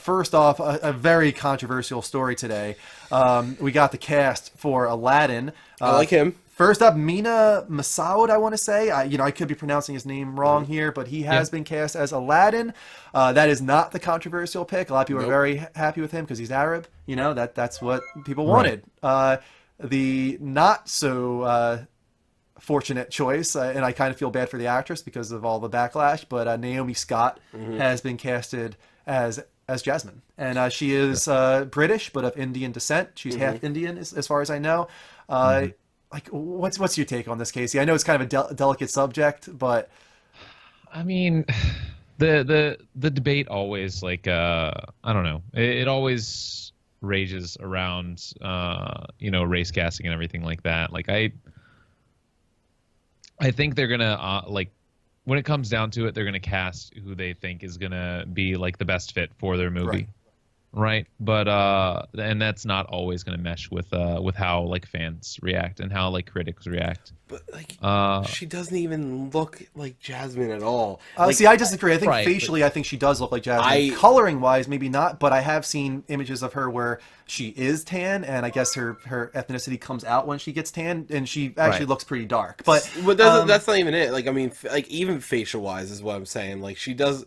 first off, a very controversial story today. We got the cast for Aladdin. I like him. First up, Mena Massoud, I want to say. I could be pronouncing his name wrong here, but he has been cast as Aladdin. That is not the controversial pick. A lot of people are very happy with him because he's Arab. That's what people wanted. The not so fortunate choice, and I kind of feel bad for the actress because of all the backlash, but Naomi Scott has been casted as Jasmine. And she is British, but of Indian descent. She's half Indian, as far as I know. Like, what's your take on this, Casey? I know it's kind of a delicate subject, but I mean, the debate always I don't know. It always rages around race casting and everything like that. Like I think they're gonna when it comes down to it, they're gonna cast who they think is gonna be like the best fit for their movie. Right, but and that's not always going to mesh with how like fans react and how like critics react. But she doesn't even look like Jasmine at all. See, I disagree. I think facially, I think she does look like Jasmine. Coloring wise, maybe not, but I have seen images of her where she is tan, and I guess her ethnicity comes out when she gets tan, and she actually looks pretty dark. But that's not even it. Like, I mean, like even facial wise is what I'm saying. Like she does.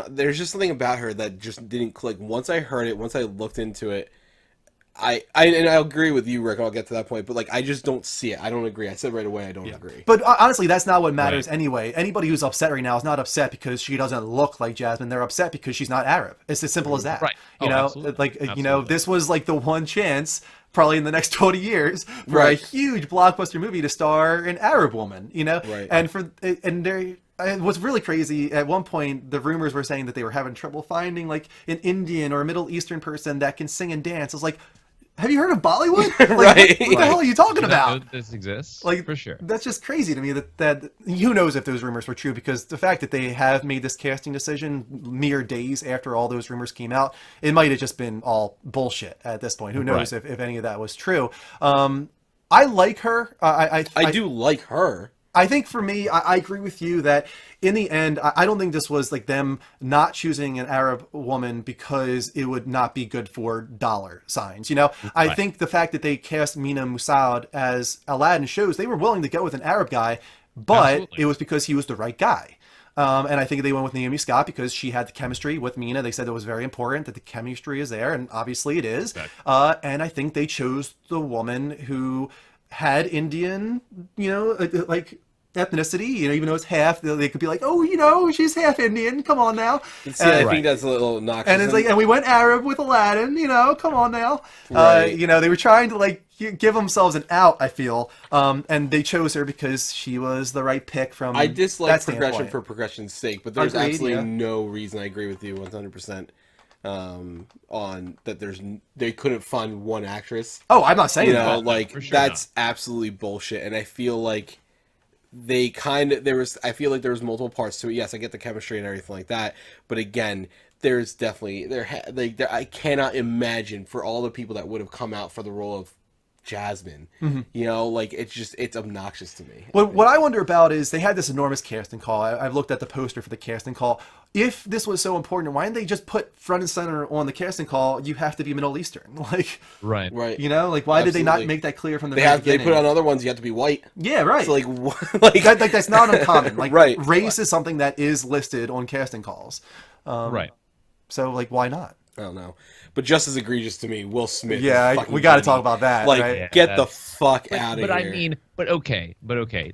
There's just something about her that just didn't click. Once I heard it, once I looked into it, and I agree with you, Rick. I'll get to that point, but like I just don't see it. I don't agree. I said right away I don't agree. But honestly, that's not what matters anyway. Anybody who's upset right now is not upset because she doesn't look like Jasmine. They're upset because she's not Arab. It's as simple as that. Right. Absolutely. This was like the one chance probably in the next 20 years for a huge blockbuster movie to star an Arab woman, and what's really crazy, at one point, the rumors were saying that they were having trouble finding, like, an Indian or a Middle Eastern person that can sing and dance. I was like, have you heard of Bollywood? Like, what the hell are you talking about? This exists? Like, for sure. That's just crazy to me that who knows if those rumors were true, because the fact that they have made this casting decision mere days after all those rumors came out, it might have just been all bullshit at this point. Who knows if any of that was true. I like her. I do like her. I think for me, I agree with you that in the end, I don't think this was like them not choosing an Arab woman because it would not be good for dollar signs. I think the fact that they cast Mena Massoud as Aladdin shows they were willing to go with an Arab guy, but it was because he was the right guy. And I think they went with Naomi Scott because she had the chemistry with Mena. They said it was very important that the chemistry is there, and obviously it is. And I think they chose the woman who had Indian, like ethnicity, even though it's half, they could be like, oh, she's half Indian, come on now. I think that's a little obnoxious. And it's like, and we went Arab with Aladdin, come on now. They were trying to like give themselves an out, I feel, and they chose her because she was the right pick from I dislike that progression standpoint. for progression's sake, but there's absolutely no reason. I agree with you 100%. On that they couldn't find one actress. Oh, I'm not saying that. That's absolutely bullshit, and I feel like I feel like there was multiple parts to it. Yes, I get the chemistry and everything like that, but again, there's definitely I cannot imagine for all the people that would have come out for the role of Jasmine. It's obnoxious to me. What I wonder about is they had this enormous casting call. I've looked at the poster for the casting call. If this was so important, why didn't they just put front and center on the casting call, you have to be Middle Eastern? Right. Why did they not make that clear from the very beginning? They put on other ones, you have to be white. Yeah, right. So that's not uncommon. Race is something that is listed on casting calls. Right. So, why not? I don't know. But just as egregious to me, Will Smith. Yeah, we got to talk about that. Get the fuck out of here. But okay.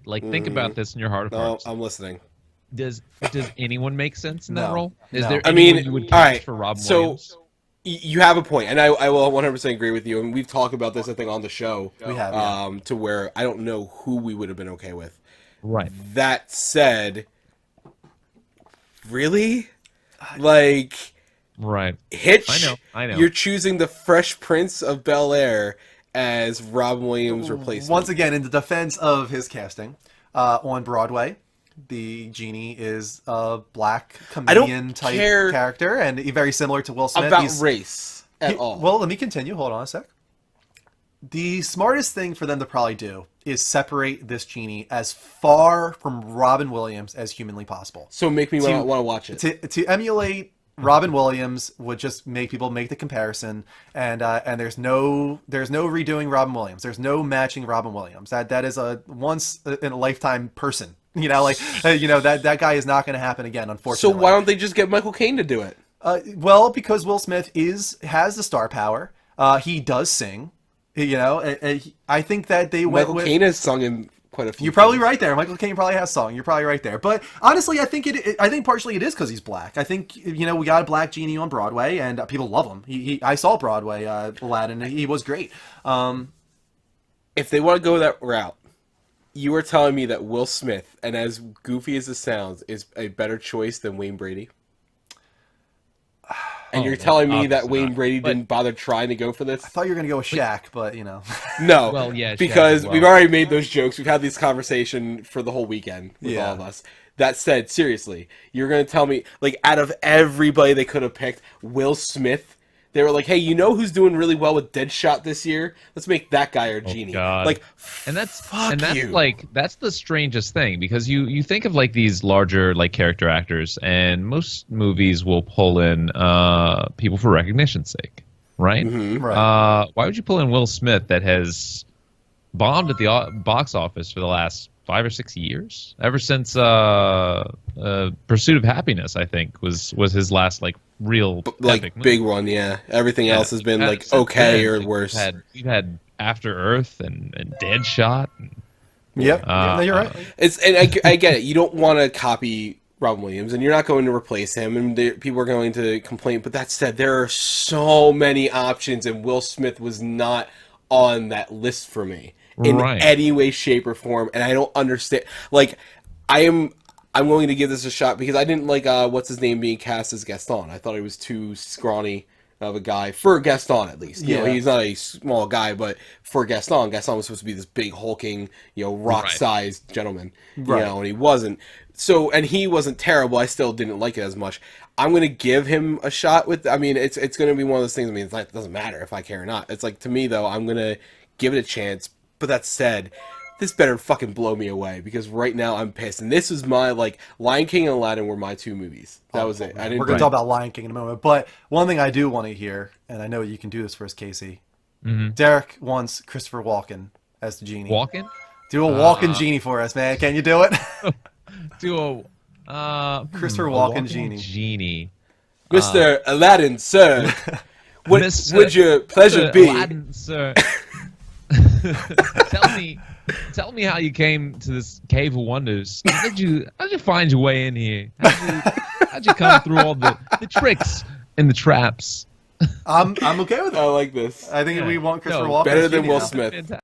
Like, think about this in your heart of hearts. I'm listening. Does anyone make sense in that role? Is No. there anyone you would cast for Robin Williams? You have a point, and I will 100% agree with you. And we've talked about this, I think, on the show. We have, to where I don't know who we would have been okay with. Right. That said, really, right. Hitch. I know. You're choosing the Fresh Prince of Bel-Air as Robin Williams' replacement. Once again, in the defense of his casting, on Broadway, the Genie is a black comedian-type character, and very similar to Will Smith. About race at all. Well, let me continue. Hold on a sec. The smartest thing for them to probably do is separate this Genie as far from Robin Williams as humanly possible. So make me want to watch it. To emulate Robin Williams would just make people make the comparison, and there's no redoing Robin Williams. There's no matching Robin Williams. That is a once in a lifetime person. That guy is not going to happen again, So unfortunately. why don't they just get Michael Caine to do it? Well, because Will Smith has the star power. He does sing. I think that they went Michael with. Caine has sung in quite a few. You're probably things. right there. Michael Caine probably has song. You're probably right there. But honestly, I think I think partially it is because he's black. I think we got a black Genie on Broadway, and people love him. I saw Broadway Aladdin. He was great. If they want to go that route, you are telling me that Will Smith, and as goofy as it sounds, is a better choice than Wayne Brady. And you're telling me that obviously Wayne not. Brady But- didn't bother trying to go for this? I thought you were gonna go with Shaq, but No. Well, yeah, Shaq because as well. we've already made those jokes. We've had this conversation for the whole weekend with Yeah. all of us. That said, seriously, you're going to tell me, like, out of everybody they could have picked, Will Smith, they were like, hey, you know who's doing really well with Deadshot this year? Let's make that guy our Genie. God. Like, And that's fuck you. like that's the strangest thing, because you think of like these larger like character actors, and most movies will pull in people for recognition's sake, right? right. Why would you pull in Will Smith that has bombed at the box office for the last 5 or 6 years? Ever since Pursuit of Happiness, I think was his last like real like, epic movie. big one, yeah. Everything else has been, like, Since okay then, or like, worse. We've had After Earth and Deadshot. Yep. No, you're right. And I get it. You don't want to copy Robin Williams, and you're not going to replace him, and people are going to complain. But that said, there are so many options, and Will Smith was not on that list for me in Right. any way, shape, or form. And I don't understand. Like, I'm willing to give this a shot because I didn't like what's his name being cast as Gaston. I thought he was too scrawny of a guy for Gaston, at least. You know, Yeah. he's not a small guy, but for Gaston was supposed to be this big hulking, rock-sized gentleman. Right. And he wasn't. So, and he wasn't terrible. I still didn't like it as much. I'm gonna give him a shot with. I mean, it's gonna be one of those things. I mean, it doesn't matter if I care or not. It's like, to me though, I'm gonna give it a chance. But that said, this better fucking blow me away, because right now I'm pissed. And this was my, like, Lion King and Aladdin were my two movies. That was it. I didn't. We're going to talk about Lion King in a moment, but one thing I do want to hear, and I know you can do this for us, Casey. Derek wants Christopher Walken as the Genie. Walking? Do a Walken Genie for us, man. Can you do it? Do Christopher a Walken walking Genie. Genie. Mr. Aladdin, sir. What Mr. would your pleasure Mr. be? Aladdin, sir. Tell me how you came to this cave of wonders. How'd you find your way in here? How'd you come through all the tricks and the traps? I'm okay with I it. like this. I think we want Christopher No, Walken Better as than Genie Will now. Smith. Fantastic.